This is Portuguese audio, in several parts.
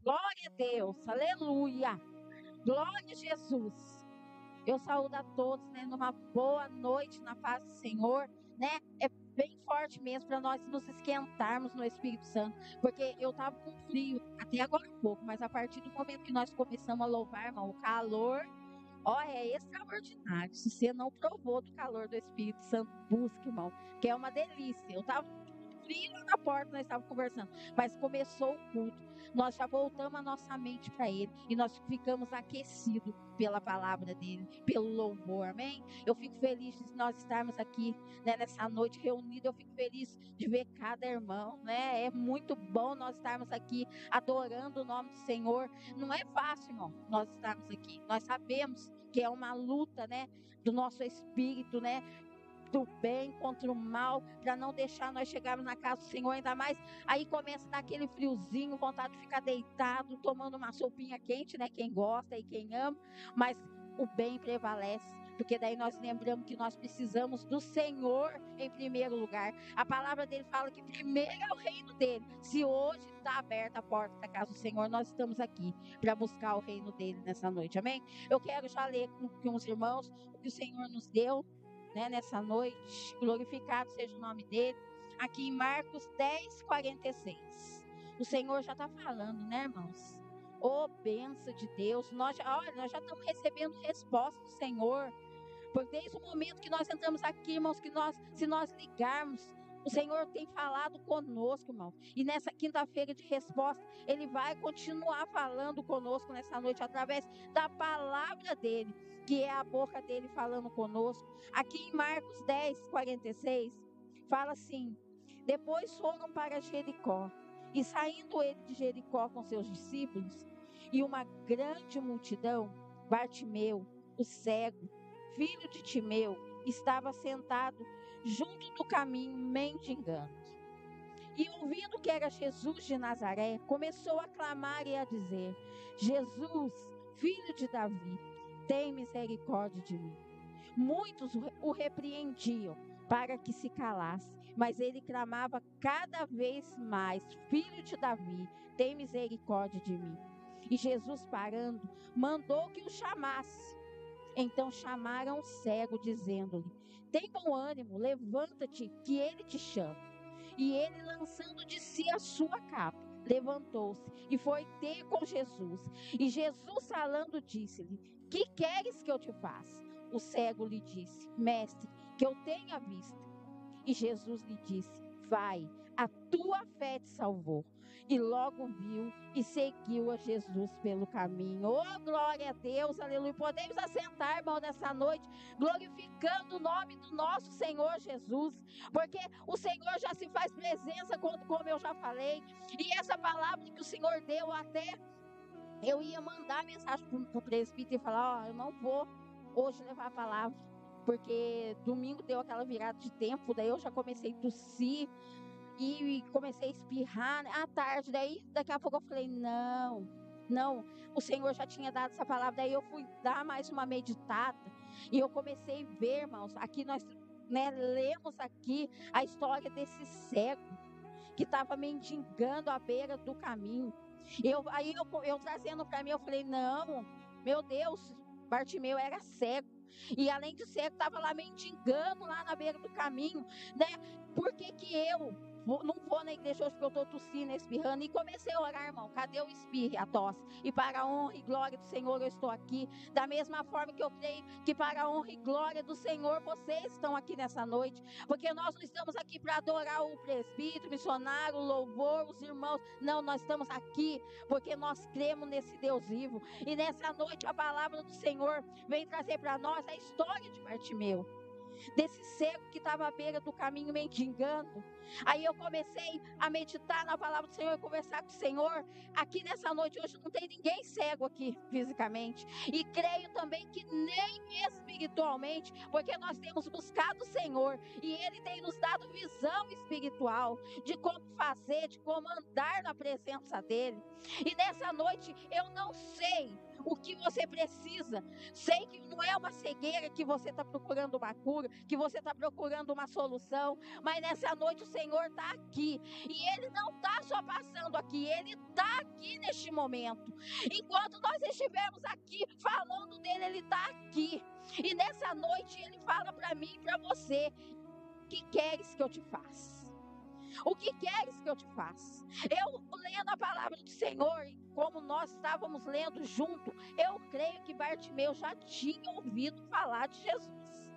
Glória a Deus, aleluia. Glória a Jesus. Eu saúdo a todos, né, numa boa noite na paz do Senhor, né? É bem forte mesmo para nós nos esquentarmos no Espírito Santo, porque eu estava com frio até agora há pouco, mas a partir do momento que nós começamos a louvar, irmão, o calor, ó, é extraordinário. Se você não provou do calor do Espírito Santo, busque, irmão, que é uma delícia. Eu estava frio lá na porta, nós estávamos conversando, mas começou o culto, nós já voltamos a nossa mente para Ele, e nós ficamos aquecidos pela palavra dEle, pelo louvor, amém? Eu fico feliz de nós estarmos aqui, né, nessa noite reunidos. Eu fico feliz de ver cada irmão, né? É muito bom nós estarmos aqui adorando o nome do Senhor. Não é fácil, irmão, nós estarmos aqui, nós sabemos que é uma luta, né, do nosso espírito, né, do bem contra o mal, para não deixar nós chegarmos na casa do Senhor, ainda mais. Aí começa a dar aquele friozinho, vontade de ficar deitado, tomando uma sopinha quente, né? Quem gosta e quem ama, mas o bem prevalece, porque daí nós lembramos que nós precisamos do Senhor em primeiro lugar. A palavra dele fala que primeiro é o reino dele. Se hoje está aberta a porta da casa do Senhor, nós estamos aqui para buscar o reino dele nessa noite, amém? Eu quero já ler com os irmãos o que o Senhor nos deu, né, nessa noite. Glorificado seja o nome dele. Aqui em Marcos 10, 46. O Senhor já está falando, né, irmãos? Ô, bênção de Deus. Nós já estamos recebendo resposta do Senhor. Porque desde o momento que nós entramos aqui, irmãos, se nós ligarmos, o Senhor tem falado conosco, irmão. E nessa quinta-feira de resposta, Ele vai continuar falando conosco nessa noite, através da palavra dEle, que é a boca dEle falando conosco. Aqui em Marcos 10, 46, fala assim: depois foram para Jericó, e saindo ele de Jericó com seus discípulos, e uma grande multidão, Bartimeu, o cego, filho de Timeu, estava sentado junto do caminho, mendigando. E ouvindo que era Jesus de Nazaré, começou a clamar e a dizer: Jesus, filho de Davi, tem misericórdia de mim. Muitos o repreendiam para que se calasse, mas ele clamava cada vez mais: Filho de Davi, tem misericórdia de mim. E Jesus, parando, mandou que o chamasse. Então chamaram o cego, dizendo-lhe: tem bom ânimo, levanta-te, que ele te chama. E ele, lançando de si a sua capa, levantou-se e foi ter com Jesus. E Jesus, falando, disse-lhe: que queres que eu te faça? O cego lhe disse: mestre, que eu tenha vista. E Jesus lhe disse: vai, a tua fé te salvou. E logo viu e seguiu a Jesus pelo caminho. Oh, glória a Deus, aleluia. Podemos assentar, irmão, nessa noite, glorificando o nome do nosso Senhor Jesus, porque o Senhor já se faz presença, como eu já falei. E essa palavra que o Senhor deu, até eu ia mandar mensagem para o presbítero e falar: ó, eu não vou hoje levar a palavra, porque domingo deu aquela virada de tempo, daí eu já comecei a tossir e comecei a espirrar, né, à tarde. Daí daqui a pouco eu falei: não, o Senhor já tinha dado essa palavra. Daí eu fui dar mais uma meditada e eu comecei a ver, irmãos, aqui nós, né, lemos aqui a história desse cego que estava mendigando à beira do caminho. Eu trazendo para mim, eu falei: não, meu Deus, Bartimeu era cego. E além de cego, estava lá mendigando lá na beira do caminho, né? Por que que não vou na igreja hoje porque eu estou tossindo, espirrando? E comecei a orar, irmão: cadê o espirro e a tosse? E para a honra e glória do Senhor eu estou aqui. Da mesma forma que eu creio que para a honra e glória do Senhor vocês estão aqui nessa noite. Porque nós não estamos aqui para adorar o presbítero, o missionário, o louvor, os irmãos. Não, nós estamos aqui porque nós cremos nesse Deus vivo. E nessa noite a palavra do Senhor vem trazer para nós a história de Bartimeu, desse cego que estava à beira do caminho mendigando. Aí eu comecei a meditar na palavra do Senhor e conversar com o Senhor. Aqui nessa noite hoje não tem ninguém cego aqui fisicamente, e creio também que nem espiritualmente, porque nós temos buscado o Senhor e Ele tem nos dado visão espiritual de como fazer, de como andar na presença dEle. E nessa noite eu não sei o que você precisa. Sei que não é uma cegueira que você está procurando uma cura. que você está procurando uma solução, mas nessa noite o Senhor está aqui, e Ele não está só passando aqui, Ele está aqui neste momento. Enquanto nós estivermos aqui falando dele, Ele está aqui, e nessa noite Ele fala para mim e para você: o que queres que eu te faça? O que queres que eu te faça? Eu lendo a palavra do Senhor, como nós estávamos lendo junto, eu creio que Bartimeu já tinha ouvido falar de Jesus.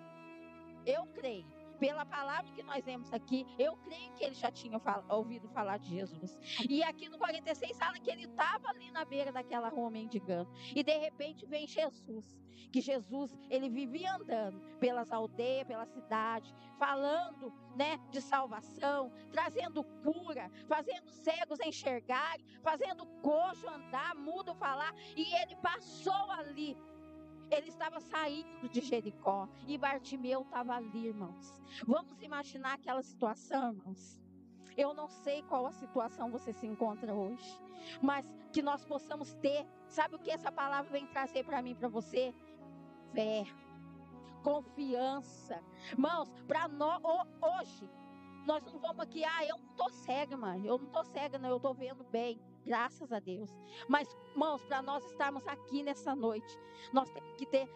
Eu creio, pela palavra que nós lemos aqui, eu creio que ele já tinha ouvido falar de Jesus. E aqui no 46 fala que ele estava ali na beira daquela rua mendigando. E de repente vem Jesus. Que Jesus, ele vivia andando pelas aldeias, pela cidade, falando, de salvação, trazendo cura, fazendo cegos enxergarem, fazendo coxo andar, mudo falar. E ele passou ali. Ele estava saindo de Jericó e Bartimeu estava ali, irmãos. Vamos imaginar aquela situação, irmãos. Eu não sei qual a situação você se encontra hoje, mas que nós possamos ter, sabe o que essa palavra vem trazer para mim, para você? Fé, confiança. Irmãos, para nós, hoje, nós não vamos aqui, eu não estou cega, mãe, eu não estou cega, não, eu estou vendo bem. Graças a Deus. Mas, irmãos, para nós estarmos aqui nessa noite, nós temos que ter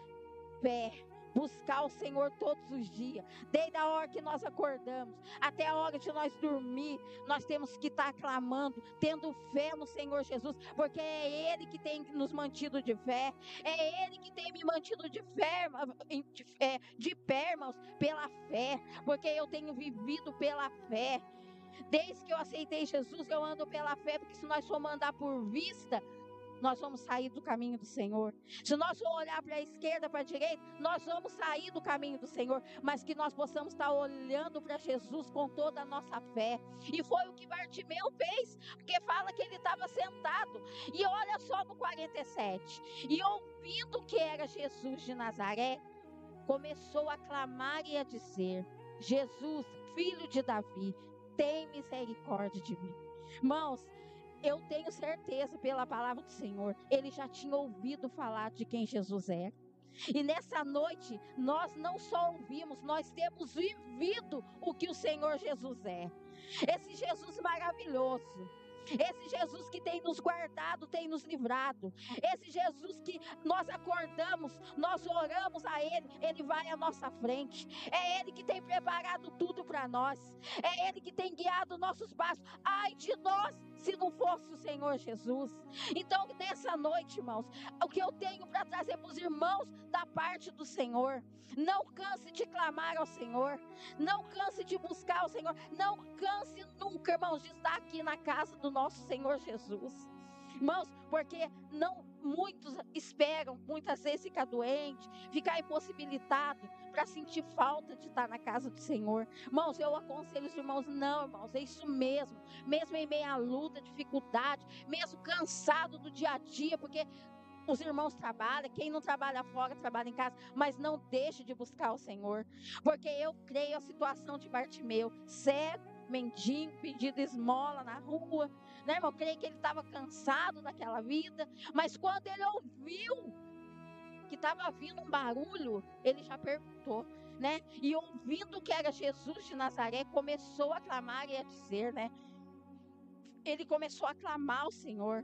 fé, buscar o Senhor todos os dias, desde a hora que nós acordamos até a hora de nós dormir. Nós temos que estar clamando, tendo fé no Senhor Jesus, porque é Ele que tem nos mantido de fé, é Ele que tem me mantido de pé, irmãos, pela fé, porque eu tenho vivido pela fé. Desde que eu aceitei Jesus, eu ando pela fé, porque se nós formos andar por vista, nós vamos sair do caminho do Senhor. Se nós formos olhar para a esquerda, para a direita, nós vamos sair do caminho do Senhor, mas que nós possamos estar olhando para Jesus com toda a nossa fé. E foi o que Bartimeu fez, porque fala que ele estava sentado, e olha só no 47, e ouvindo que era Jesus de Nazaré, começou a clamar e a dizer: Jesus, filho de Davi, tem misericórdia de mim. Irmãos, eu tenho certeza pela palavra do Senhor, ele já tinha ouvido falar de quem Jesus era. E nessa noite, nós não só ouvimos, nós temos vivido o que o Senhor Jesus é. Esse Jesus maravilhoso. Esse Jesus que tem nos guardado, tem nos livrado. Esse Jesus que nós acordamos, nós oramos a Ele, Ele vai à nossa frente. É Ele que tem preparado tudo para nós. É Ele que tem guiado nossos passos. Ai de nós, se não fosse o Senhor Jesus. Então, nessa noite, irmãos, o que eu tenho para trazer para os irmãos da parte do Senhor: não canse de clamar ao Senhor. Não canse de buscar o Senhor. Não canse nunca, irmãos, de estar aqui na casa do nosso Senhor Jesus. Irmãos, porque muitos esperam muitas vezes ficar doente, ficar impossibilitado, para sentir falta de estar na casa do Senhor. Irmãos, eu aconselho os irmãos: não, irmãos, é isso mesmo. Mesmo em meio à luta, dificuldade, mesmo cansado do dia a dia, porque os irmãos trabalham, quem não trabalha fora, trabalha em casa, mas não deixe de buscar o Senhor, porque eu creio a situação de Bartimeu, cego, mendigo, pedindo esmola na rua, irmão? Eu creio que ele estava cansado daquela vida, mas quando ele ouviu que estava vindo um barulho, ele já perguntou, e ouvindo que era Jesus de Nazaré, começou a clamar e a dizer, ele começou a clamar ao Senhor.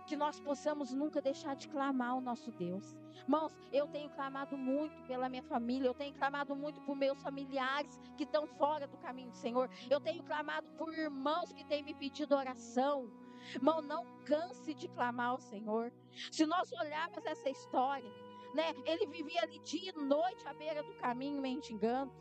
Que nós possamos nunca deixar de clamar ao nosso Deus. Irmãos, eu tenho clamado muito pela minha família, eu tenho clamado muito por meus familiares que estão fora do caminho do Senhor, eu tenho clamado por irmãos que têm me pedido oração. Irmão, não canse de clamar ao Senhor. Se nós olharmos essa história, ele vivia ali dia e noite à beira do caminho mendigando.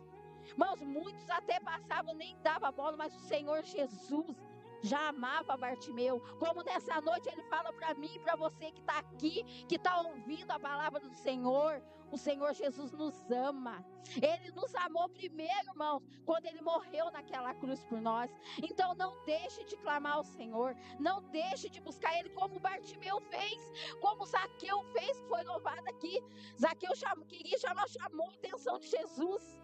Irmãos, muitos até passavam, nem dava bola, mas o Senhor Jesus já amava Bartimeu, como nessa noite ele fala para mim e para você que está aqui, que está ouvindo a palavra do Senhor. O Senhor Jesus nos ama, Ele nos amou primeiro, irmãos, quando Ele morreu naquela cruz por nós. Então não deixe de clamar ao Senhor, não deixe de buscar Ele, como Bartimeu fez, como Zaqueu fez, que foi louvado aqui. Zaqueu chamou a atenção de Jesus.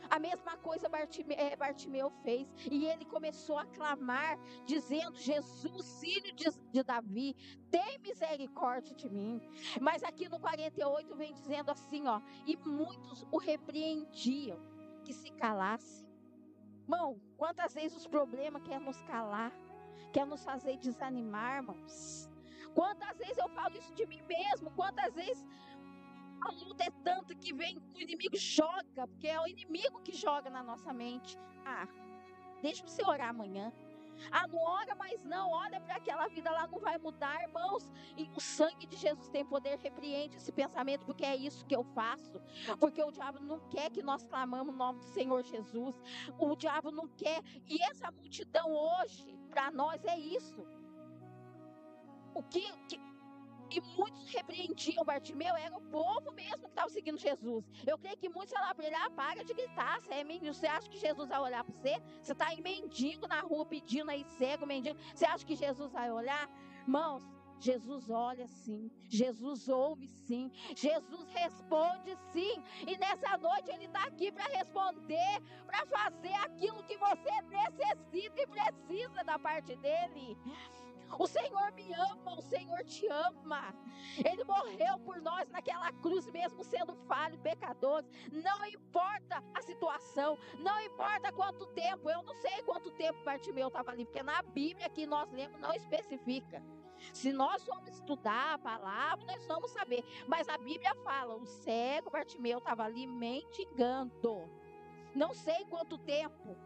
A mesma coisa Bartimeu fez, e ele começou a clamar, dizendo: Jesus, de Davi, tem misericórdia de mim. Mas aqui no 48 vem dizendo assim, ó, e muitos o repreendiam, que se calasse. Irmão, quantas vezes os problemas querem nos calar, querem nos fazer desanimar, irmãos. Quantas vezes eu falo isso de mim mesmo, quantas vezes a luta é tanta que vem, o inimigo joga, porque é o inimigo que joga na nossa mente. Deixa você orar amanhã. Não ora mais não, olha para aquela vida lá, não vai mudar, irmãos. E o sangue de Jesus tem poder, repreende esse pensamento, porque é isso que eu faço. Porque o diabo não quer que nós clamamos o nome do Senhor Jesus. O diabo não quer. E essa multidão hoje, para nós é isso. E muitos repreendiam Bartimeu, era o povo mesmo que estava seguindo Jesus. Eu creio que muitos falaram para ele, para de gritar, você é mendigo, você acha que Jesus vai olhar para você? Você está aí mendigo na rua, pedindo aí, cego, mendigo, você acha que Jesus vai olhar? Irmãos, Jesus olha sim, Jesus ouve sim, Jesus responde sim, e nessa noite Ele está aqui para responder, para fazer aquilo que você necessita e precisa da parte dEle. O Senhor me ama, o Senhor te ama. Ele morreu por nós naquela cruz, mesmo sendo falho e pecadores. Não importa a situação, não importa quanto tempo. Eu não sei quanto tempo Bartimeu estava ali, porque na Bíblia que nós lemos não especifica. Se nós formos estudar a palavra, nós vamos saber. Mas a Bíblia fala, o cego Bartimeu estava ali mendigando. Não sei quanto tempo,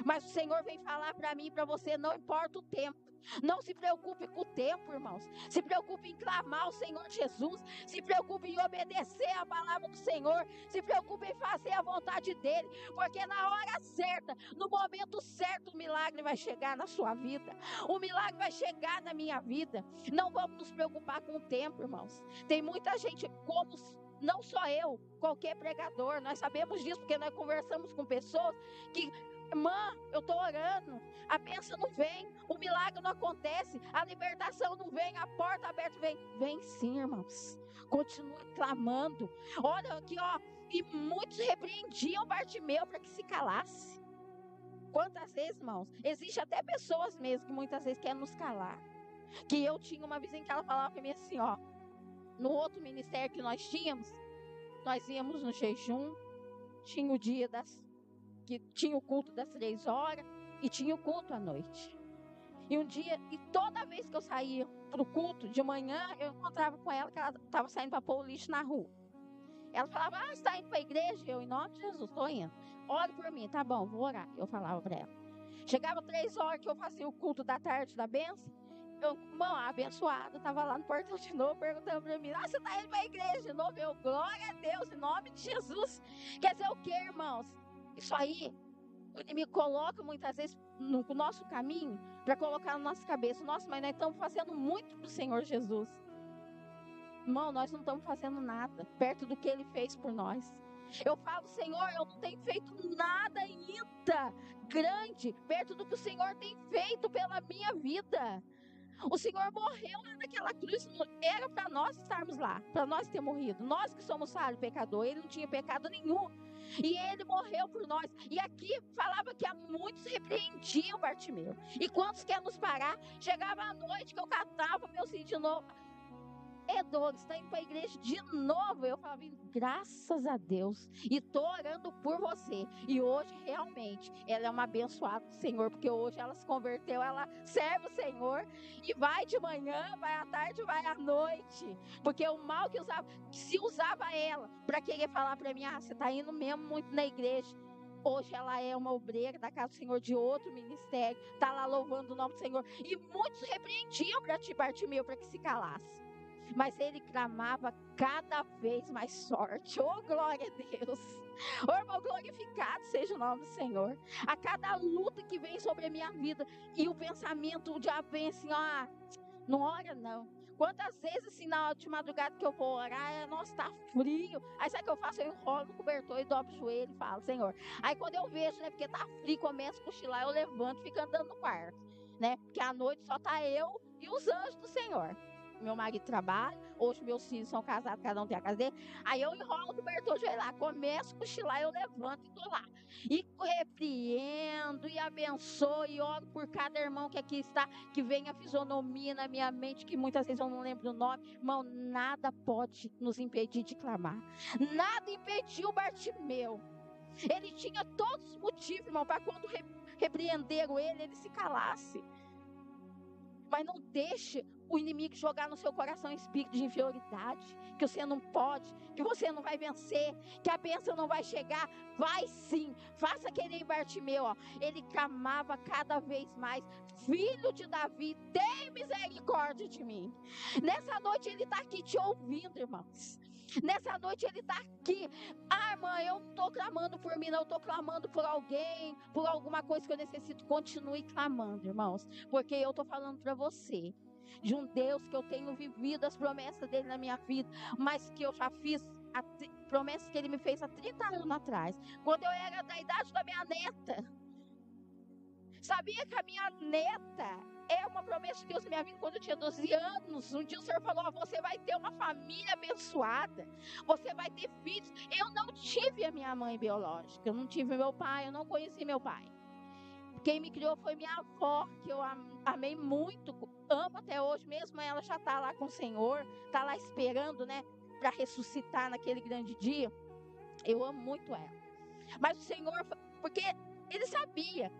mas o Senhor vem falar para mim e para você, não importa o tempo. Não se preocupe com o tempo, irmãos. Se preocupe em clamar ao Senhor Jesus. Se preocupe em obedecer a palavra do Senhor. Se preocupe em fazer a vontade dEle. Porque na hora certa, no momento certo, o milagre vai chegar na sua vida. O milagre vai chegar na minha vida. Não vamos nos preocupar com o tempo, irmãos. Tem muita gente, como não só eu, qualquer pregador, nós sabemos disso porque nós conversamos com pessoas que... Irmã, eu estou orando, a bênção não vem, o milagre não acontece, a libertação não vem, a porta aberta vem. Vem sim, irmãos. Continue clamando. Olha aqui, ó. E muitos repreendiam Bartimeu para que se calasse. Quantas vezes, irmãos? Existe até pessoas mesmo que muitas vezes querem nos calar. Que eu tinha uma vizinha que ela falava para mim assim, ó. No outro ministério que nós tínhamos, nós íamos no jejum, tinha o dia que tinha o culto das 3 horas e tinha o culto à noite. E um dia, e toda vez que eu saía para o culto de manhã, eu encontrava com ela, que ela estava saindo para pôr o lixo na rua. Ela falava, você está indo para a igreja? Eu, em nome de Jesus, estou indo. Ore por mim, tá bom, vou orar. Eu falava para ela. Chegava 3 horas que eu fazia o culto da tarde da bênção, irmão, a abençoada estava lá no portão de novo, perguntando para mim, você está indo para a igreja de novo? Eu, glória a Deus, em nome de Jesus. Quer dizer o quê, irmãos? Isso aí, o inimigo coloca muitas vezes no nosso caminho para colocar na nossa cabeça. Nossa, mas nós estamos fazendo muito para o Senhor Jesus. Irmão, nós não estamos fazendo nada perto do que Ele fez por nós. Eu falo, Senhor, eu não tenho feito nada ainda grande perto do que o Senhor tem feito pela minha vida. O Senhor morreu lá naquela cruz, era para nós estarmos lá, para nós ter morrido. Nós que somos falhos pecador, Ele não tinha pecado nenhum. E Ele morreu por nós. E aqui falava que há muitos repreendiam Bartimeu. E quantos querem nos parar? Chegava à noite que eu catava meu cinto de novo. Douglas, está indo para a igreja de novo. Eu falava, graças a Deus. E estou orando por você. E hoje, realmente, ela é uma abençoada do Senhor. Porque hoje ela se converteu, ela serve o Senhor. E vai de manhã, vai à tarde, vai à noite. Porque o mal que se usava ela para querer falar para mim, você está indo mesmo muito na igreja. Hoje ela é uma obreira da casa do Senhor de outro ministério. Está lá louvando o nome do Senhor. E muitos repreendiam Bartimeu para que se calasse. Mas ele clamava cada vez mais forte. Oh, glória a Deus. Oh, irmão, glorificado seja o nome do Senhor. A cada luta que vem sobre a minha vida, e o pensamento, o diabo vem assim, não ora não. Quantas vezes assim de madrugada que eu vou orar, nossa, tá frio. Aí sabe o que eu faço? Eu enrolo no cobertor e dobro o joelho e falo, Senhor. Aí quando eu vejo, né, porque tá frio, começo a cochilar, eu levanto e fico andando no quarto, né? Porque à noite só tá eu e os anjos do Senhor. meu marido trabalha, hoje meus filhos são casados, cada um tem a casa dele. Aí eu enrolo o cobertor, de lá, começo a cochilar, eu levanto e tô lá. E repreendo, e abençoo, e oro por cada irmão que aqui está, que vem a fisionomia na minha mente, que muitas vezes eu não lembro o nome. Irmão, nada pode nos impedir de clamar. Nada impediu Bartimeu. Ele tinha todos os motivos, irmão, para quando repreenderam ele, ele se calasse. Mas não deixe o inimigo jogar no seu coração espírito de inferioridade, que você não pode, que você não vai vencer, que a bênção não vai chegar. Vai sim, faça que nem Bartimeu, ó. Ele clamava cada vez mais: filho de Davi, tem misericórdia de mim. Nessa noite ele está aqui te ouvindo, irmãos. Nessa noite ele está aqui. Irmã, eu não estou clamando por mim, não, eu estou clamando por alguém, por alguma coisa que eu necessito. Continue clamando, irmãos, porque eu estou falando para você de um Deus que eu tenho vivido as promessas dele na minha vida, mas que eu já fiz promessas que ele me fez há 30 anos atrás, quando eu era da idade da minha neta. Sabia que a minha neta é uma promessa de Deus na minha vida quando eu tinha 12 anos. Um dia o Senhor falou: você vai ter uma família abençoada, você vai ter filhos. Eu não tive a minha mãe biológica, eu não tive meu pai, eu não conheci meu pai. Quem me criou foi minha avó, que eu amei muito, amo até hoje, mesmo ela já está lá com o Senhor, está lá esperando, né, para ressuscitar naquele grande dia. Eu amo muito ela. Mas o Senhor, porque ele sabia.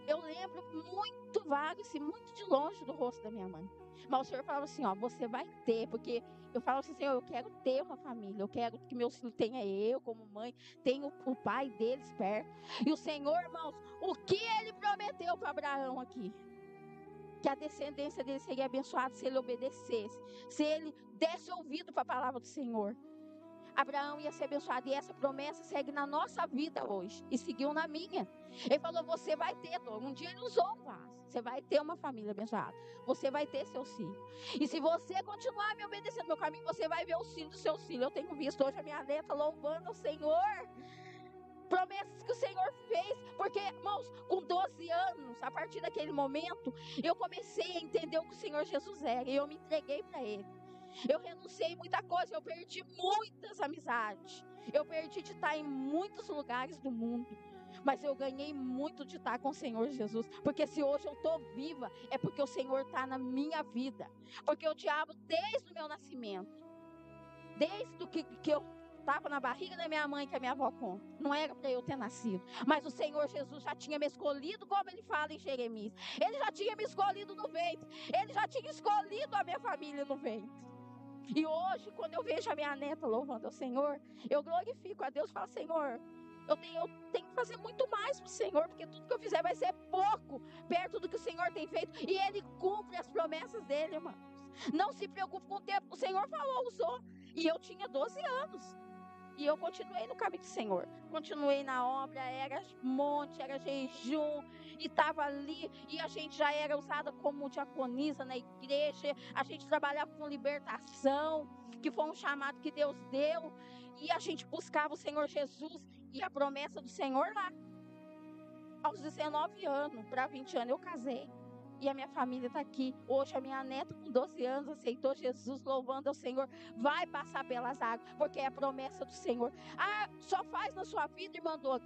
Eu lembro muito vago, assim, muito de longe do rosto da minha mãe. Mas o Senhor falava assim, ó, você vai ter, porque eu falo assim, Senhor, eu quero ter uma família, eu quero que meus filhos tenham eu como mãe, tenha o pai deles perto. E o Senhor, irmãos, o que ele prometeu para Abraão aqui? Que a descendência dele seria abençoada se ele obedecesse, se ele desse ouvido para a palavra do Senhor. Abraão ia ser abençoado, e essa promessa segue na nossa vida hoje, e seguiu na minha. Ele falou, você vai ter, um dia ele usou um vaso, você vai ter uma família abençoada, você vai ter seus filhos, e se você continuar me obedecendo no meu caminho, você vai ver os filhos dos seus filhos. Eu tenho visto hoje a minha neta louvando o Senhor, promessas que o Senhor fez, porque, irmãos, com 12 anos, a partir daquele momento, eu comecei a entender o que o Senhor Jesus era, e eu me entreguei para Ele. Eu renunciei muita coisa, eu perdi muitas amizades, eu perdi de estar em muitos lugares do mundo, mas eu ganhei muito de estar com o Senhor Jesus, porque se hoje eu estou viva, é porque o Senhor está na minha vida, porque o diabo, desde o meu nascimento, desde o que eu estava na barriga da minha mãe, que a minha avó conta, não era para eu ter nascido, mas o Senhor Jesus já tinha me escolhido, como ele fala em Jeremias, ele já tinha me escolhido no ventre, ele já tinha escolhido a minha família no ventre. E hoje, quando eu vejo a minha neta louvando ao Senhor, eu glorifico a Deus e falo, Senhor, eu tenho que fazer muito mais para o Senhor, porque tudo que eu fizer vai ser pouco, perto do que o Senhor tem feito, e Ele cumpre as promessas dEle, irmãos. Não se preocupe com o tempo, o Senhor falou, usou, e eu tinha 12 anos, e eu continuei no caminho do Senhor, continuei na obra, era monte, era jejum, e estava ali, e a gente já era usada como diaconisa na igreja, a gente trabalhava com libertação, que foi um chamado que Deus deu, e a gente buscava o Senhor Jesus, e a promessa do Senhor lá. Aos 19 anos, para 20 anos eu casei, e a minha família está aqui. Hoje a minha neta com 12 anos aceitou Jesus, louvando ao Senhor, vai passar pelas águas, porque é a promessa do Senhor. Só faz na sua vida, irmã Dora.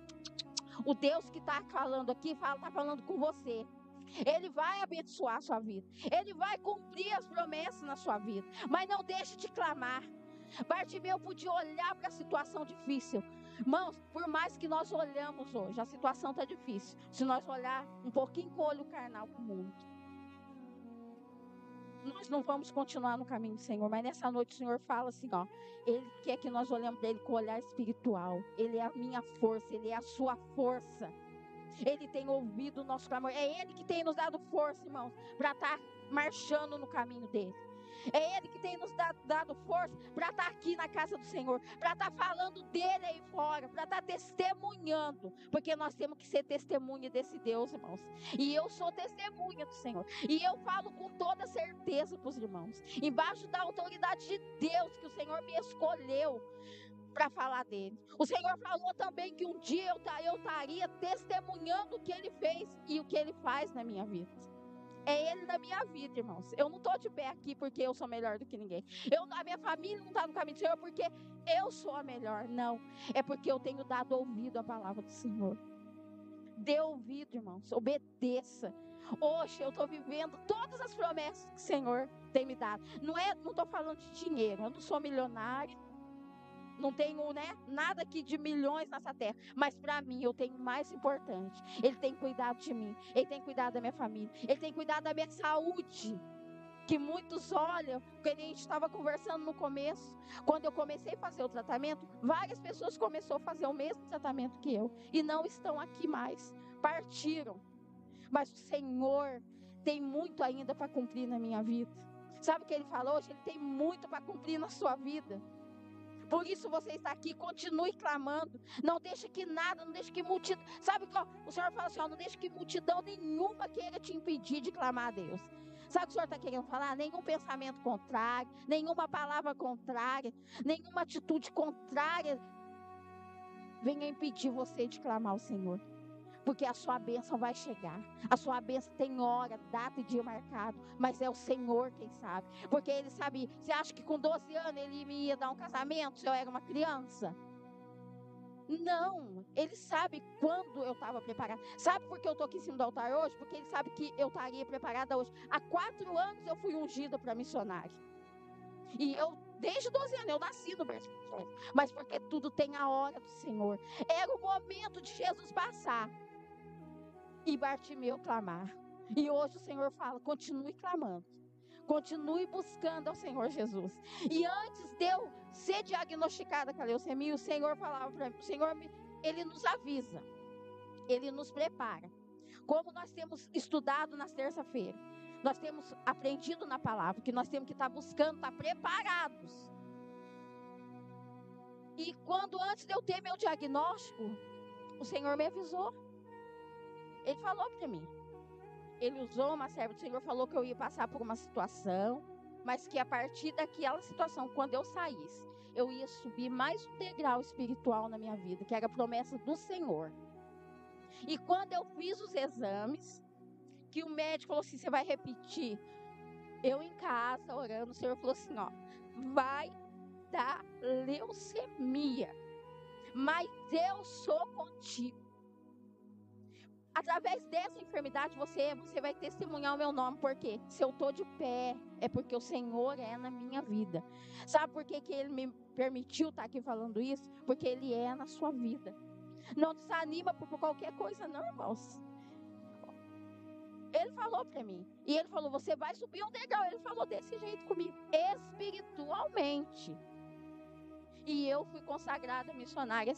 O Deus que está falando aqui, está falando com você. Ele vai abençoar a sua vida, Ele vai cumprir as promessas na sua vida, mas não deixe de clamar. Bartimeu podia olhar para a situação difícil. Irmãos, por mais que nós olhamos hoje, a situação está difícil. Se nós olhar um pouquinho com o olho carnal para o mundo, nós não vamos continuar no caminho do Senhor. Mas nessa noite o Senhor fala assim, ó, Ele quer que nós olhemos para Ele com o olhar espiritual. Ele é a minha força, Ele é a sua força. Ele tem ouvido o nosso clamor. É Ele que tem nos dado força, irmãos, para estar marchando no caminho dEle. É Ele que tem nos dado força para estar aqui na casa do Senhor, para estar falando dEle aí fora, para estar testemunhando, porque nós temos que ser testemunha desse Deus, irmãos. E eu sou testemunha do Senhor, e eu falo com toda certeza para os irmãos, embaixo da autoridade de Deus, que o Senhor me escolheu para falar dele. O Senhor falou também que um dia eu estaria testemunhando o que Ele fez e o que Ele faz na minha vida. É Ele na minha vida, irmãos. Eu não estou de pé aqui porque eu sou melhor do que ninguém. A minha família não está no caminho do Senhor porque eu sou a melhor. Não. É porque eu tenho dado ouvido à palavra do Senhor. Dê ouvido, irmãos. Obedeça. Hoje eu estou vivendo todas as promessas que o Senhor tem me dado. Não estou falando de dinheiro. Eu não sou milionária. Não tenho, nada aqui de milhões nessa terra. Mas para mim, eu tenho o mais importante. Ele tem cuidado de mim. Ele tem cuidado da minha família. Ele tem cuidado da minha saúde. Que muitos olham, porque a gente estava conversando no começo. Quando eu comecei a fazer o tratamento, várias pessoas começaram a fazer o mesmo tratamento que eu. E não estão aqui mais. Partiram. Mas o Senhor tem muito ainda para cumprir na minha vida. Sabe o que Ele falou hoje? Ele tem muito para cumprir na sua vida. Por isso você está aqui, continue clamando. Não deixe que nada, não deixe que multidão. Sabe qual? O Senhor fala assim, não deixe que multidão nenhuma queira te impedir de clamar a Deus. Sabe o que o Senhor está querendo falar? Nenhum pensamento contrário, nenhuma palavra contrária, nenhuma atitude contrária venha impedir você de clamar ao Senhor. Porque a sua bênção vai chegar. A sua bênção tem hora, data e dia marcado. Mas é o Senhor quem sabe. Porque Ele sabe. Você acha que com 12 anos Ele me ia dar um casamento se eu era uma criança? Não. Ele sabe quando eu estava preparada. Sabe por que eu estou aqui em cima do altar hoje? Porque Ele sabe que eu estaria preparada hoje. Há 4 anos eu fui ungida para missionária. E eu, desde 12 anos, eu nasci no berço. Mas porque tudo tem a hora do Senhor. Era o momento de Jesus passar. E Bartimeu clamar. E hoje o Senhor fala, continue clamando. Continue buscando ao Senhor Jesus. E antes de eu ser diagnosticada com a leucemia, o Senhor falava para mim, o Senhor, Ele nos avisa. Ele nos prepara. Como nós temos estudado nas terça-feira, nós temos aprendido na palavra, que nós temos que estar buscando, estar preparados. E quando antes de eu ter meu diagnóstico, o Senhor me avisou. Ele falou para mim. Ele usou uma serva do Senhor, falou que eu ia passar por uma situação, mas que a partir daquela situação, quando eu saísse, eu ia subir mais um degrau espiritual na minha vida, que era a promessa do Senhor. E quando eu fiz os exames, que o médico falou assim, você vai repetir. Eu em casa, orando, o Senhor falou assim, vai dar leucemia, mas eu sou contigo. Através dessa enfermidade, você vai testemunhar o meu nome. Porque se eu estou de pé, é porque o Senhor é na minha vida. Sabe por que Ele me permitiu estar aqui falando isso? Porque Ele é na sua vida. Não desanima por qualquer coisa, não, irmãos. Ele falou para mim. E Ele falou, você vai subir um degrau. Ele falou desse jeito comigo. Espiritualmente. E eu fui consagrada missionária.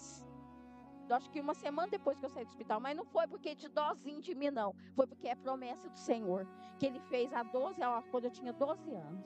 Eu acho que uma semana depois que eu saí do hospital, mas não foi porque de dózinho de mim, não. Foi porque é promessa do Senhor, que Ele fez quando eu tinha 12 anos.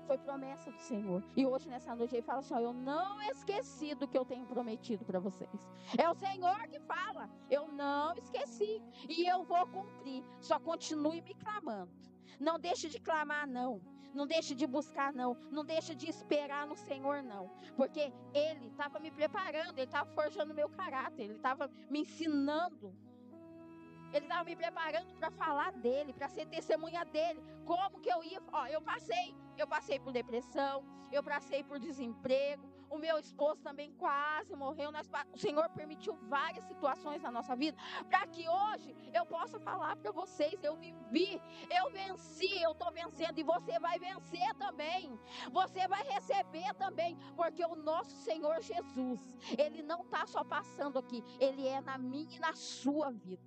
Foi promessa do Senhor. E hoje, nessa noite, Ele fala assim, eu não esqueci do que eu tenho prometido para vocês. É o Senhor que fala, eu não esqueci. E eu vou cumprir. Só continue me clamando. Não deixe de clamar, não. Não deixe de buscar, não. Não deixe de esperar no Senhor, não. Porque Ele estava me preparando, Ele estava forjando meu caráter, Ele estava me ensinando. Ele estava me preparando para falar dEle, para ser testemunha dEle. Como que eu ia... Eu passei por depressão, eu passei por desemprego. O meu esposo também quase morreu. O Senhor permitiu várias situações na nossa vida, para que hoje eu possa falar para vocês, eu vivi, eu venci, eu estou vencendo, e você vai vencer também, você vai receber também, porque o nosso Senhor Jesus, Ele não está só passando aqui, Ele é na minha e na sua vida.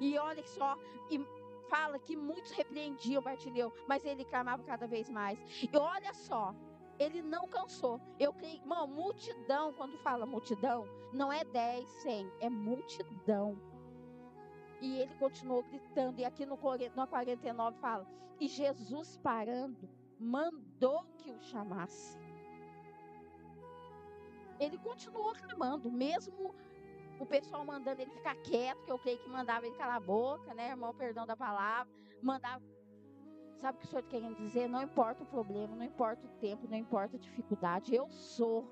E olha só, e fala que muitos repreendiam Bartimeu, mas ele clamava cada vez mais. E olha só, ele não cansou. Eu creio, irmão, multidão, quando fala multidão, não é 10, 100, é multidão. E ele continuou gritando, e aqui no 49 fala, e Jesus parando, mandou que o chamasse. Ele continuou clamando, mesmo o pessoal mandando ele ficar quieto, que eu creio que mandava ele calar a boca, né, irmão, perdão da palavra, mandava. Sabe o que o Senhor está querendo dizer? Não importa o problema, não importa o tempo, não importa a dificuldade, eu sou.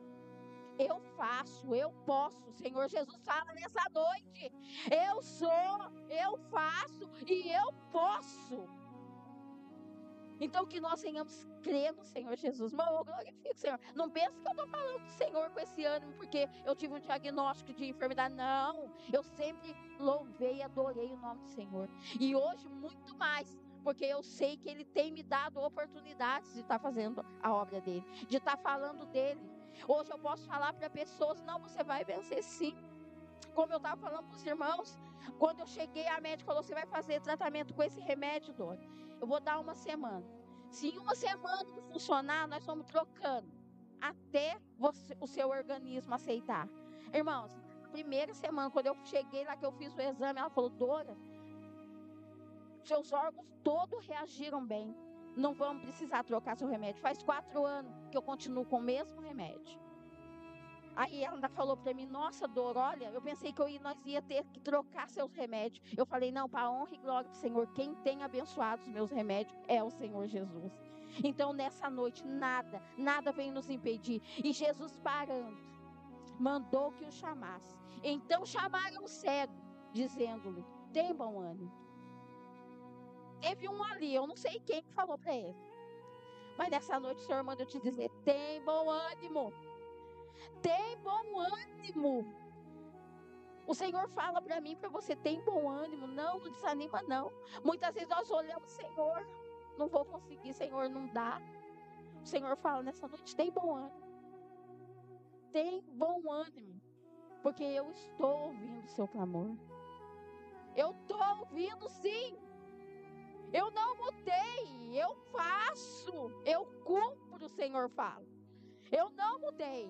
Eu faço, eu posso. O Senhor Jesus fala nessa noite: eu sou, eu faço e eu posso. Então que nós tenhamos crer no Senhor Jesus. Irmão, eu glorifico o Senhor. Não pense que eu estou falando do Senhor com esse ânimo porque eu tive um diagnóstico de enfermidade. Não, eu sempre louvei e adorei o nome do Senhor. E hoje muito mais, porque eu sei que Ele tem me dado oportunidades de estar fazendo a obra dEle, de estar falando dEle. Hoje eu posso falar para pessoas: não, você vai vencer sim. Como eu estava falando para os irmãos, quando eu cheguei, a médica falou: você vai fazer tratamento com esse remédio, Dora. Eu vou dar uma semana. Se em uma semana não funcionar, nós vamos trocando até o seu organismo aceitar. Irmãos, primeira semana, quando eu cheguei lá, que eu fiz o exame, ela falou: Dora, seus órgãos todos reagiram bem. Não vamos precisar trocar seu remédio. Faz 4 anos que eu continuo com o mesmo remédio. Aí ela ainda falou para mim: nossa, Dor, olha, eu pensei que nós ia ter que trocar seus remédios. Eu falei: não, para a honra e glória do Senhor, quem tem abençoado os meus remédios é o Senhor Jesus. Então nessa noite nada vem nos impedir. E Jesus, parando, mandou que o chamasse. Então chamaram o cego, dizendo-lhe: tem bom ânimo. Teve um ali, eu não sei quem que falou para ele, mas nessa noite o Senhor manda eu te dizer: tem bom ânimo. Tem bom ânimo. O Senhor fala para mim, para você: tem bom ânimo. Não desanima não. Muitas vezes nós olhamos: Senhor, não vou conseguir, Senhor, não dá. O Senhor fala nessa noite: tem bom ânimo. Tem bom ânimo. Porque eu estou ouvindo o seu clamor. Eu estou ouvindo sim. Eu não mudei. Eu faço. Eu cumpro, o Senhor fala. Eu não mudei.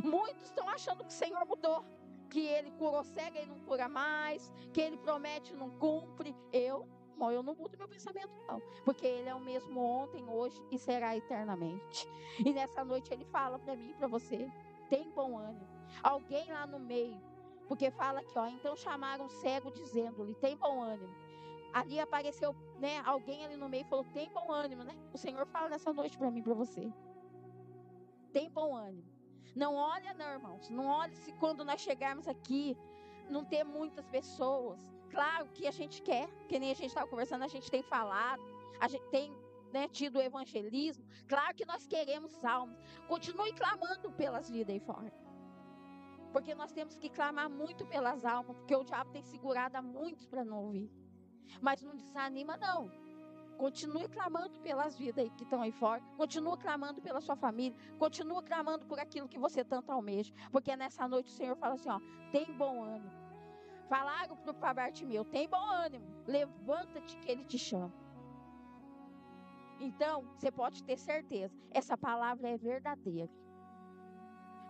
Muitos estão achando que o Senhor mudou, que Ele curou cego e não cura mais, que Ele promete e não cumpre. Eu não mudo meu pensamento não, porque Ele é o mesmo ontem, hoje e será eternamente. E nessa noite Ele fala para mim e para você: tem bom ânimo. Alguém lá no meio, porque fala aqui, então chamaram o cego dizendo-lhe: tem bom ânimo. Ali apareceu, alguém ali no meio falou: tem bom ânimo, O Senhor fala nessa noite para mim e para você: tem bom ânimo. Não olha não, irmãos. Não olhe se quando nós chegarmos aqui não ter muitas pessoas. Claro que a gente quer, que nem a gente estava conversando, a gente tem falado, a gente tem tido o evangelismo. Claro que nós queremos almas. Continue clamando pelas vidas aí fora. Porque nós temos que clamar muito pelas almas, porque o diabo tem segurado a muitos para não ouvir. Mas não desanima não. Continue clamando pelas vidas aí que estão aí fora. Continua clamando pela sua família. Continua clamando por aquilo que você tanto almeja. Porque nessa noite o Senhor fala assim: tem bom ânimo. Falaram para Bartimeu: tem bom ânimo. Levanta-te que Ele te chama. Então, você pode ter certeza. Essa palavra é verdadeira.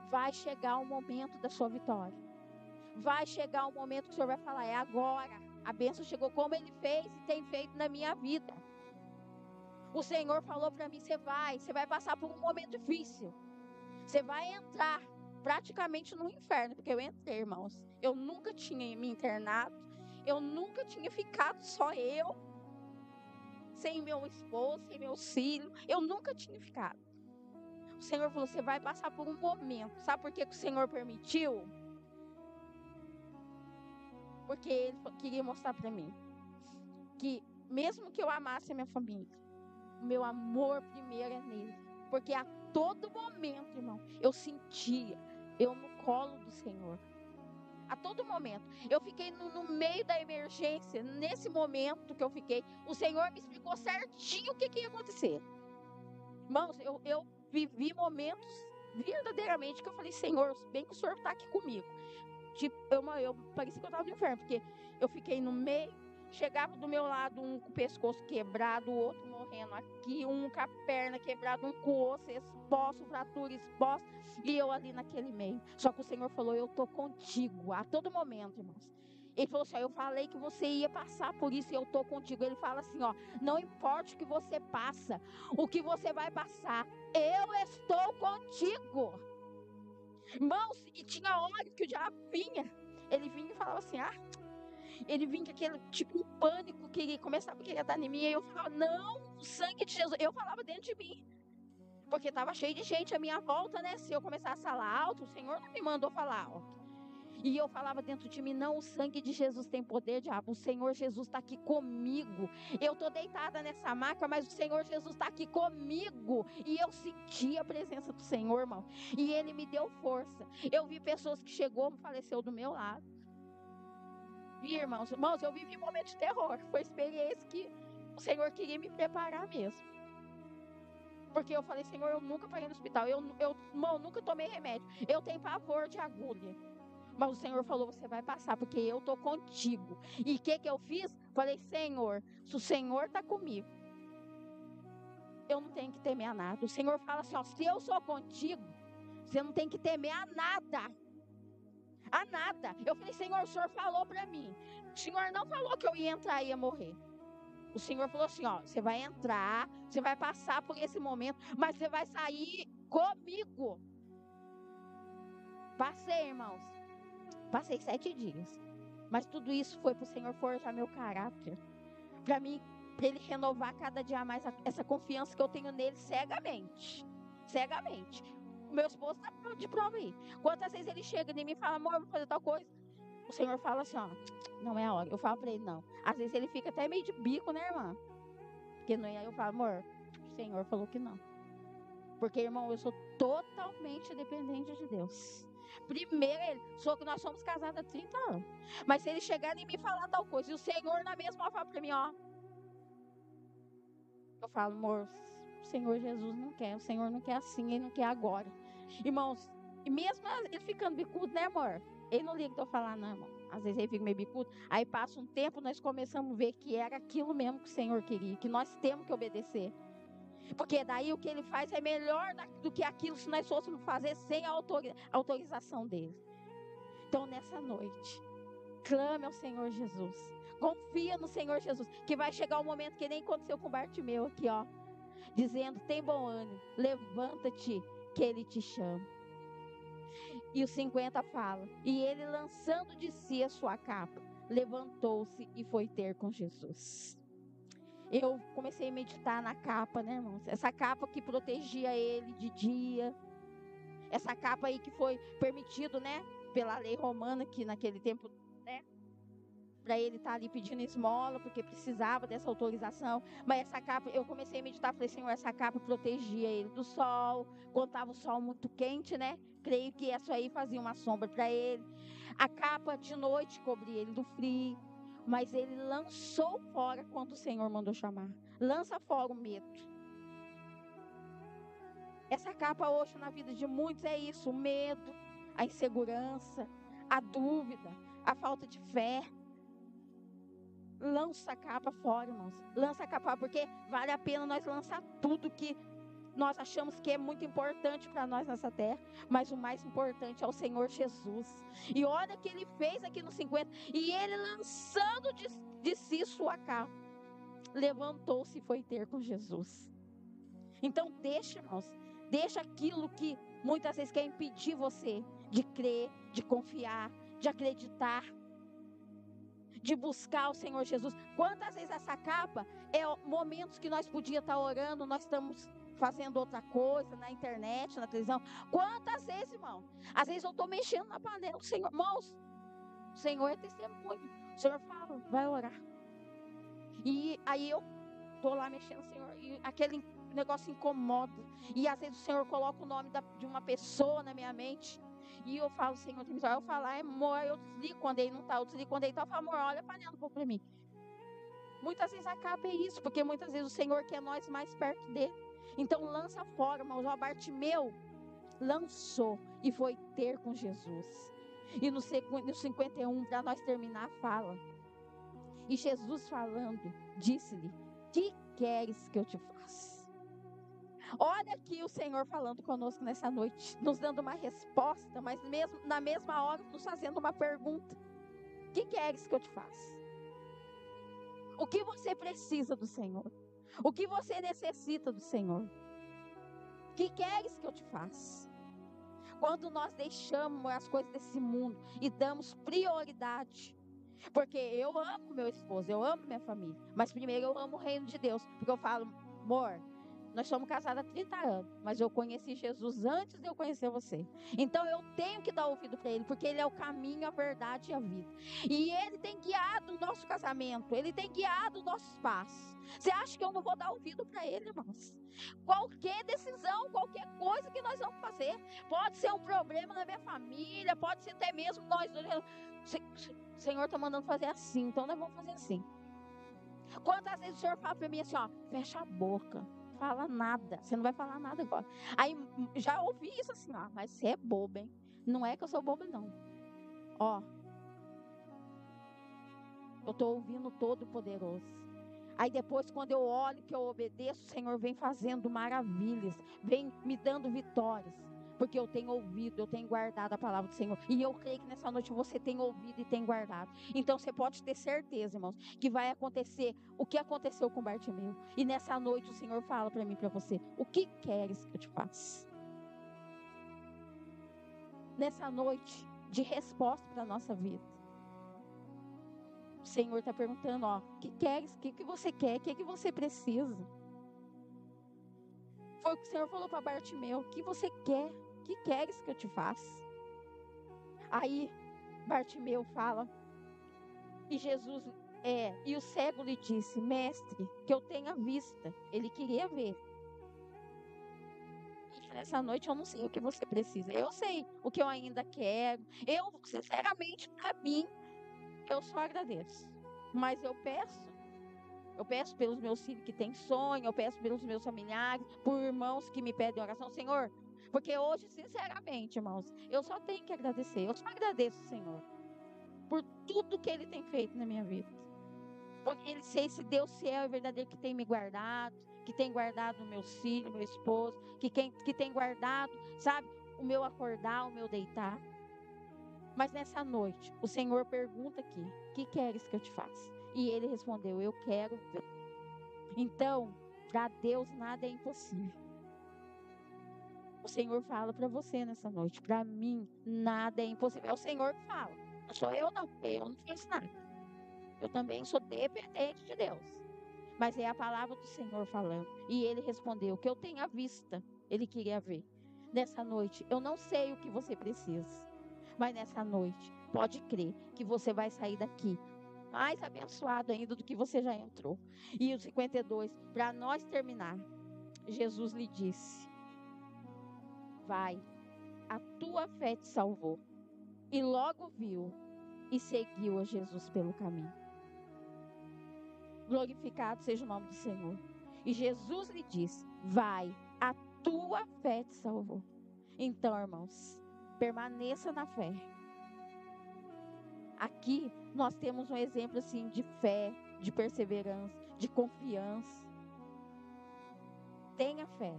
Vai chegar o momento da sua vitória. Vai chegar o momento que o Senhor vai falar: é agora. A bênção chegou, como Ele fez e tem feito na minha vida. O Senhor falou para mim: você vai passar por um momento difícil. Você vai entrar praticamente no inferno, porque eu entrei, irmãos. Eu nunca tinha me internado. Eu nunca tinha ficado só eu, sem meu esposo, sem meu filho. Eu nunca tinha ficado. O Senhor falou: você vai passar por um momento. Sabe por que o Senhor permitiu? Porque Ele queria mostrar para mim que mesmo que eu amasse a minha família, o meu amor primeiro é nele. Porque a todo momento, irmão, eu sentia eu no colo do Senhor. A todo momento. Eu fiquei no meio da emergência. Nesse momento que eu fiquei, o Senhor me explicou certinho o que ia acontecer. Irmãos, eu vivi momentos verdadeiramente que eu falei: Senhor, bem que o Senhor está aqui comigo. Tipo, eu parecia que eu estava no inferno, porque eu fiquei no meio. Chegava do meu lado um com o pescoço quebrado, o outro morrendo aqui, um com a perna quebrada, um com o osso exposto, fratura exposta, e eu ali naquele meio. Só que o Senhor falou: eu estou contigo a todo momento, irmãos. Ele falou assim: eu falei que você ia passar por isso e eu estou contigo. Ele fala assim: não importa o que você passa, o que você vai passar, eu estou contigo. Irmãos, e tinha hora que o diabo vinha. Ele vinha e falava assim: ele vinha com aquele tipo um pânico, que ele começava a querer dar em mim. E eu falava: não, o sangue de Jesus. Eu falava dentro de mim: Porque estava cheio de gente à minha volta, né? Se eu começasse a falar alto, o Senhor não me mandou falar alto. E eu falava dentro de mim, não, o sangue de Jesus tem poder, diabo. O Senhor Jesus está aqui comigo. Eu estou deitada nessa maca, mas o Senhor Jesus está aqui comigo. E eu senti a presença do Senhor, irmão. E Ele me deu força. Eu vi pessoas que chegou, faleceu do meu lado. Vi, irmãos, eu vivi um momento de terror. Foi experiência que o Senhor queria me preparar mesmo. Porque eu falei, Senhor, eu nunca parei no hospital. Irmão, nunca tomei remédio. Eu tenho pavor de agulha. Mas o Senhor falou, você vai passar, porque eu estou contigo. E o que eu fiz? Falei, Senhor, se o Senhor está comigo, eu não tenho que temer a nada. O Senhor fala assim, ó, se eu sou contigo, você não tem que temer a nada. A nada. Eu falei, Senhor, o Senhor falou para mim. O Senhor não falou que eu ia entrar e ia morrer. O Senhor falou assim, ó, você vai entrar, você vai passar por esse momento, mas você vai sair comigo. Passei, irmãos. Passei 7 dias. Mas tudo isso foi para o Senhor forjar meu caráter. Para mim, para Ele renovar cada dia mais essa confiança que eu tenho nele cegamente. Cegamente. O meu esposo está de prova aí. Quantas vezes ele chega em mim e fala, amor, vou fazer tal coisa. O Senhor fala assim, ó, não é a hora. Eu falo para ele, não. Às vezes ele fica até meio de bico, né, irmã? Porque não é, eu falo, amor, o Senhor falou que não. Porque, irmão, eu sou totalmente dependente de Deus. Primeiro ele, só que nós somos casados há 30 anos. Mas se ele chegar em mim e falar tal coisa, e o Senhor na mesma hora fala para mim, ó. Eu falo, amor, o Senhor Jesus não quer. O Senhor não quer assim, Ele não quer agora. Irmãos, e mesmo ele ficando bicudo, né, amor? Ele não liga que eu falar, não, irmão. Às vezes ele fica meio bicudo. Aí passa um tempo, nós começamos a ver que era aquilo mesmo que o Senhor queria. Que nós temos que obedecer. Porque daí o que ele faz é melhor do que aquilo se nós fôssemos fazer sem a autorização dele. Então nessa noite, clame ao Senhor Jesus. Confia no Senhor Jesus. Que vai chegar um momento que nem aconteceu com o Bartimeu aqui, ó. Dizendo, tem bom ânimo, levanta-te que ele te chama. E o 50 fala, e ele lançando de si a sua capa, levantou-se e foi ter com Jesus. Eu comecei a meditar na capa, né, irmãos? Essa capa que protegia ele de dia. Essa capa aí que foi permitido, né, pela lei romana, que naquele tempo, né, para ele estar ali pedindo esmola, porque precisava dessa autorização. Mas essa capa, eu comecei a meditar, falei, Senhor, essa capa protegia ele do sol. Quando estava o sol muito quente, né, creio que isso aí fazia uma sombra para ele. A capa de noite cobria ele do frio. Mas ele lançou fora quando o Senhor mandou chamar. Lança fora o medo. Essa capa hoje na vida de muitos é isso. O medo, a insegurança, a dúvida, a falta de fé. Lança a capa fora, irmãos. Lança a capa fora, porque vale a pena nós lançar tudo que nós achamos que é muito importante para nós nessa terra, mas o mais importante é o Senhor Jesus. E olha o que ele fez aqui no 50, e ele lançando de si sua capa, levantou-se e foi ter com Jesus. Então deixa, irmãos, deixa aquilo que muitas vezes quer impedir você de crer, de confiar, de acreditar, de buscar o Senhor Jesus. Quantas vezes essa capa é momentos que nós podíamos estar orando, nós estamos fazendo outra coisa na internet, na televisão. Quantas vezes, irmão? Às vezes eu estou mexendo na panela. O Senhor, irmãos, o Senhor é testemunho. O Senhor fala, vai orar. E aí eu estou lá mexendo, Senhor, e aquele negócio incomoda. E às vezes o Senhor coloca o nome de uma pessoa na minha mente. E eu falo, Senhor, eu falo, amor, eu desligo quando ele não está, eu desligo quando ele está. Eu falo, amor, olha a panela um pouco para mim. Muitas vezes acaba isso, porque muitas vezes o Senhor quer nós mais perto dele. Então lança fora, irmãos. O Bartimeu lançou e foi ter com Jesus. E no 51, para nós terminar, fala. E Jesus falando, disse-lhe, que queres que eu te faça? Olha aqui o Senhor falando conosco nessa noite, nos dando uma resposta, mas mesmo, na mesma hora nos fazendo uma pergunta. Que queres que eu te faça? O que você precisa do Senhor? O que você necessita do Senhor? Que queres que eu te faça? Quando nós deixamos as coisas desse mundo e damos prioridade, porque eu amo meu esposo, eu amo minha família, mas primeiro eu amo o reino de Deus, porque eu falo, amor, Nós somos casados há 30 anos, mas eu conheci Jesus antes de eu conhecer você. Então eu tenho que dar ouvido para Ele, porque Ele é o caminho, a verdade e a vida. E Ele tem guiado o nosso casamento, Ele tem guiado os nossos passos. Você acha que eu não vou dar ouvido para Ele, irmãos? Qualquer decisão, qualquer coisa que nós vamos fazer, pode ser um problema na minha família, pode ser até mesmo nós. O Senhor está mandando fazer assim, então nós vamos fazer assim. Quantas vezes o Senhor fala para mim assim, ó, fecha a boca. Fala nada, você não vai falar nada agora. Aí já ouvi isso assim, ó, mas você é boba, hein? Não é que eu sou boba, não. Ó, eu tô ouvindo Todo-Poderoso. Aí depois, quando eu olho, que eu obedeço, o Senhor vem fazendo maravilhas, vem me dando vitórias. Porque eu tenho ouvido, eu tenho guardado a palavra do Senhor. E eu creio que nessa noite você tem ouvido e tem guardado. Então você pode ter certeza, irmãos, que vai acontecer o que aconteceu com Bartimeu. E nessa noite o Senhor fala para mim, para você, o que queres que eu te faça? Nessa noite de resposta para a nossa vida. O Senhor está perguntando, ó, o que queres? O que você quer? O que você precisa? Foi o que o Senhor falou para Bartimeu, o que você quer? O que queres que eu te faça? Aí Bartimeu fala, e Jesus, e o cego lhe disse, mestre, que eu tenha vista. Ele queria ver. E nessa noite eu não sei o que você precisa. Eu sei o que eu ainda quero. Eu, sinceramente, para mim, eu só agradeço. Mas eu peço pelos meus filhos que têm sonho, eu peço pelos meus familiares, por irmãos que me pedem oração, Senhor. Porque hoje, sinceramente, irmãos, eu só tenho que agradecer. Eu só agradeço o Senhor por tudo que Ele tem feito na minha vida. Porque Ele sei esse Deus fiel e verdadeiro que tem me guardado, que tem guardado meus filhos, meu esposo, que tem guardado, sabe, o meu acordar, o meu deitar. Mas nessa noite, o Senhor pergunta aqui, o que queres que eu te faça? E Ele respondeu, eu quero ver. Então, para Deus nada é impossível. O Senhor fala para você nessa noite, para mim nada é impossível. É o Senhor que fala, não sou eu não faço nada. Eu também sou dependente de Deus. Mas é a palavra do Senhor falando. E Ele respondeu, que eu tenha vista, Ele queria ver. Nessa noite, eu não sei o que você precisa. Mas nessa noite, pode crer que você vai sair daqui mais abençoado ainda do que você já entrou. E o 52, para nós terminar, Jesus lhe disse, vai, a tua fé te salvou. E logo viu e seguiu a Jesus pelo caminho. Glorificado seja o nome do Senhor. E Jesus lhe disse, vai, a tua fé te salvou. Então, irmãos, permaneça na fé. Aqui nós temos um exemplo assim de fé, de perseverança, de confiança. Tenha fé.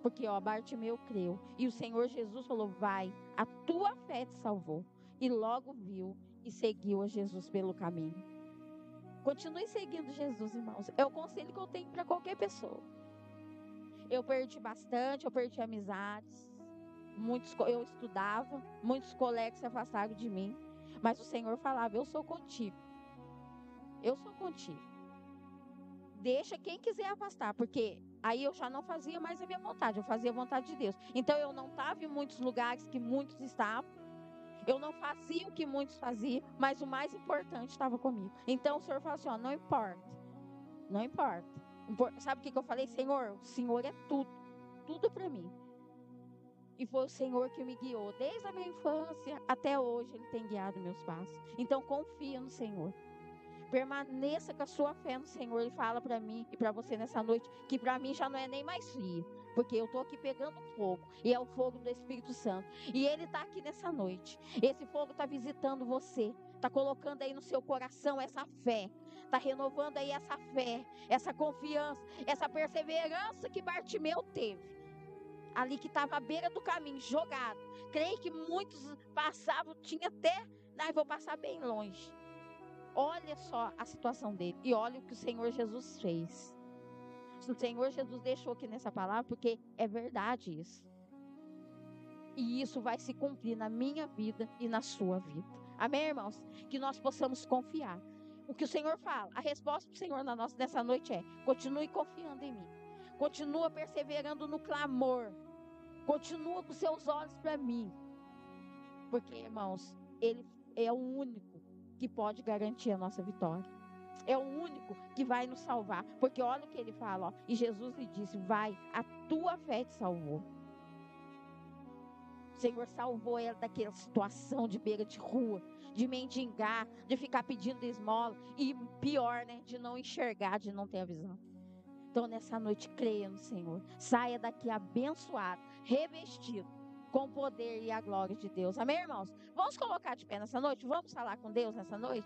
Porque Bartimeu creu. E o Senhor Jesus falou, vai, a tua fé te salvou. E logo viu e seguiu a Jesus pelo caminho. Continue seguindo Jesus, irmãos. É o conselho que eu tenho para qualquer pessoa. Eu perdi bastante, eu perdi amizades. Eu estudava, muitos colegas se afastaram de mim. Mas o Senhor falava, eu sou contigo. Eu sou contigo. Deixa quem quiser afastar, porque aí eu já não fazia mais a minha vontade, eu fazia a vontade de Deus. Então eu não estava em muitos lugares que muitos estavam. Eu não fazia o que muitos faziam, mas o mais importante estava comigo. Então o Senhor falou assim, ó, não importa. Não importa. Sabe o que eu falei? Senhor, o Senhor é tudo. Tudo para mim. E foi o Senhor que me guiou. Desde a minha infância até hoje, Ele tem guiado meus passos. Então confia no Senhor. Permaneça com a sua fé no Senhor. Ele fala para mim e para você nessa noite, que para mim já não é nem mais frio, porque eu estou aqui pegando fogo, e é o fogo do Espírito Santo, e Ele está aqui nessa noite. Esse fogo está visitando você, está colocando aí no seu coração essa fé, está renovando aí essa fé, essa confiança, essa perseverança que Bartimeu teve, ali que estava à beira do caminho, jogado. Creio que muitos passavam, tinha até, vou passar bem longe. Olha só a situação dele e olha o que o Senhor Jesus fez. O Senhor Jesus deixou aqui nessa palavra porque é verdade isso. E isso vai se cumprir na minha vida e na sua vida. Amém, irmãos? Que nós possamos confiar. O que o Senhor fala, a resposta do Senhor nessa noite é, continue confiando em mim. Continua perseverando no clamor. Continua com seus olhos para mim. Porque, irmãos, Ele é o único que pode garantir a nossa vitória. É o único que vai nos salvar. Porque olha o que Ele fala, ó. E Jesus lhe disse: vai, a tua fé te salvou. O Senhor salvou ela daquela situação de beira de rua, de mendigar, de ficar pedindo esmola. E pior, né? De não enxergar, de não ter a visão. Então, nessa noite, creia no Senhor. Saia daqui abençoado, revestido com o poder e a glória de Deus. Amém, irmãos? Vamos colocar de pé nessa noite? Vamos falar com Deus nessa noite?